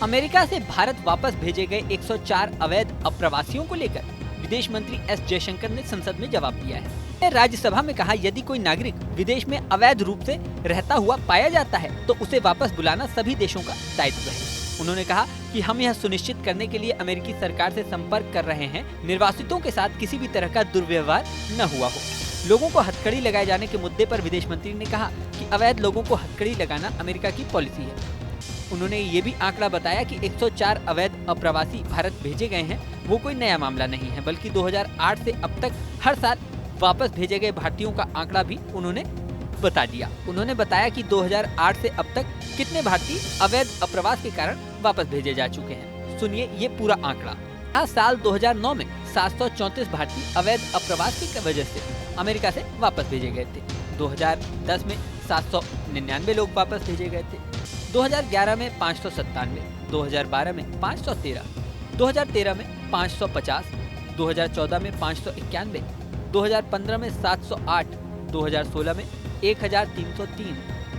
America से भारत वापस भेजे गए 104 अवैध अप्रवासियों को लेकर विदेश मंत्री एस जयशंकर ने संसद में जवाब दिया है। राज्यसभा में कहा, यदि कोई नागरिक विदेश में अवैध रूप से रहता हुआ पाया जाता है तो उसे वापस बुलाना सभी देशों का दायित्व है। उन्होंने कहा कि हम यह सुनिश्चित करने के लिए अमेरिकी सरकार से संपर्क कर रहे हैं, निर्वासितों के साथ किसी भी तरह का दुर्व्यवहार न हुआ हो। लोगों को हथकड़ी लगाए जाने के मुद्दे पर विदेश मंत्री ने कहा कि अवैध लोगों को हथकड़ी लगाना अमेरिका की पॉलिसी है। उन्होंने ये भी आंकड़ा बताया कि 104 अवैध अप्रवासी भारत भेजे गए हैं, वो कोई नया मामला नहीं है, बल्कि 2008 से अब तक हर साल वापस भेजे गए भारतीयों का आंकड़ा भी उन्होंने बता दिया। उन्होंने बताया कि 2008 से अब तक कितने भारतीय अवैध अप्रवास के कारण वापस भेजे जा चुके हैं। सुनिए ये पूरा आंकड़ा। साल 2009 में 734 भारतीय अवैध अप्रवास की वजह से अमेरिका से वापस भेजे गए थे। 2010 में 799 लोग वापस भेजे गए थे। 2011 में 597, 2012 में 513, 2013 में 550, 2014 में 591, 2015 में 708, 2016 में 1303,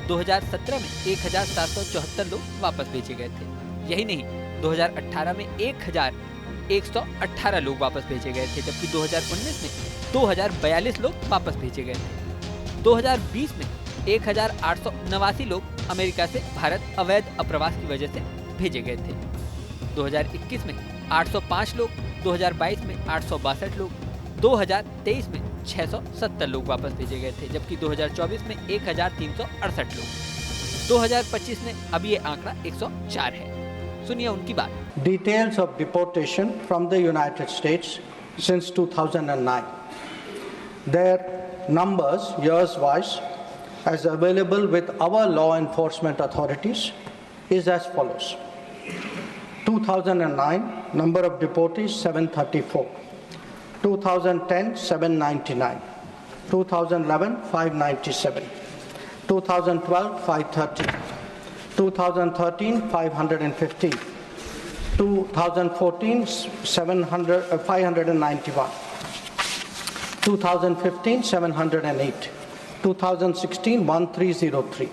2017 में 1774 लोग वापस भेजे गए थे। यही नहीं, 2018 में 1118 लोग वापस भेजे गए थे, जबकि 2019 में 2042 लोग वापस भेजे गए थे। 2020 में 1889 लोग अमेरिका से भारत अवैध अप्रवास की वजह से भेजे गए थे। 2021 में 805 लोग, 2022 में 862 लोग, 2023 में 670 लोग वापस भेजे गए थे, जबकि 2024 में 1368 लोग। 2025 में अब ये आंकड़ा 104 है। सुनिए उनकी बात। Details of deportation from the United States since 2009. Their numbers years wise as available with our law enforcement authorities is as follows. 2009 number of deportees 734, 2010 799, 2011 597, 2012 530, 2013 515, 2014 591, 2015 708, 2016 1303,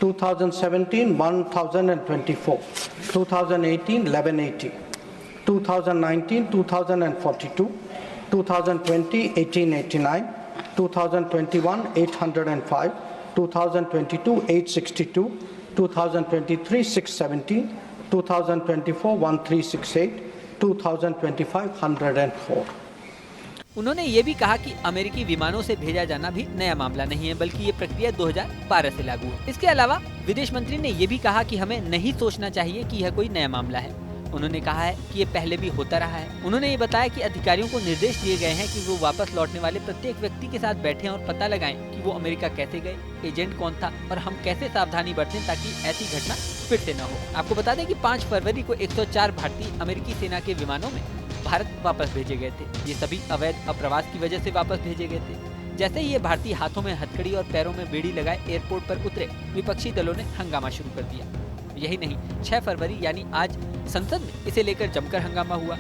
2017 1024, 2018 1180, 2019 2042, 2020 1889, 2021 805, 2022 862, 2023 617, 2024 1368, 2025 104। उन्होंने ये भी कहा कि अमेरिकी विमानों से भेजा जाना भी नया मामला नहीं है, बल्कि ये प्रक्रिया 2012 से लागू है। इसके अलावा विदेश मंत्री ने ये भी कहा कि हमें नहीं सोचना चाहिए कि यह कोई नया मामला है। उन्होंने कहा है कि ये पहले भी होता रहा है। उन्होंने ये बताया कि अधिकारियों को निर्देश दिए गए हैं कि वो वापस लौटने वाले प्रत्येक व्यक्ति के साथ बैठें और पता लगाएं कि वो अमेरिका कैसे गए, एजेंट कौन था और हम कैसे सावधानी बरतें ताकि ऐसी घटना फिर से न हो। आपको बता दें कि 5 फरवरी को 104 भारतीय अमेरिकी सेना के विमानों में भारत वापस भेजे गए थे। ये सभी अवैध अप्रवास की वजह से वापस भेजे गए थे। जैसे ही ये भारतीय हाथों में हथकड़ी और पैरों में बेड़ी लगाए एयरपोर्ट पर उतरे, विपक्षी दलों ने हंगामा शुरू कर दिया। यही नहीं, 6 फरवरी यानी आज संसद में इसे लेकर जमकर हंगामा हुआ।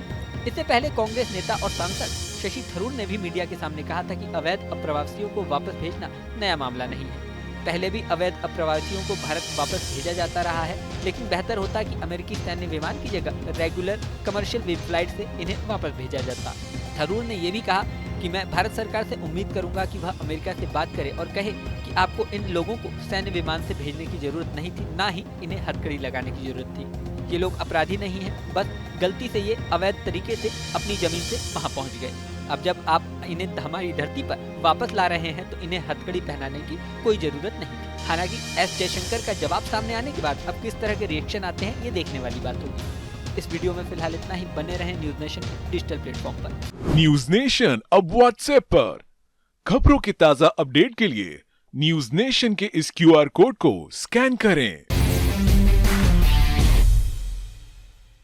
इससे पहले कांग्रेस नेता और सांसद शशि थरूर ने भी मीडिया के सामने कहा था कि अवैध अप्रवासियों को वापस भेजना नया मामला नहीं है। पहले भी अवैध अप्रवासियों को भारत वापस भेजा जाता रहा है, लेकिन बेहतर होता कि अमेरिकी सैन्य विमान की जगह रेगुलर कमर्शियल फ्लाइट से इन्हें वापस भेजा जाता। थरूर ने यह भी कहा कि मैं भारत सरकार से उम्मीद करूंगा कि वह अमेरिका से बात करे और कहे कि आपको इन लोगों को सैन्य विमान से भेजने की जरूरत नहीं थी, ना ही इन्हें हथकड़ी लगाने की जरूरत थी। ये लोग अपराधी नहीं हैं, बस गलती से ये अवैध तरीके से अपनी जमीन से वहां पहुंच गए। अब जब आप इन्हें हमारी धरती पर वापस ला रहे हैं तो इन्हें हथकड़ी पहनाने की कोई जरूरत नहीं थी। हालांकि एस जयशंकर का जवाब सामने आने के बाद अब किस तरह के रिएक्शन आते हैं ये देखने वाली बात होगी। इस वीडियो में फिलहाल इतना ही। बने रहें न्यूज नेशन डिजिटल प्लेटफॉर्म पर। न्यूज नेशन अब व्हाट्सएप पर खबरों की ताजा अपडेट के लिए न्यूज नेशन के इस QR कोड को स्कैन करें।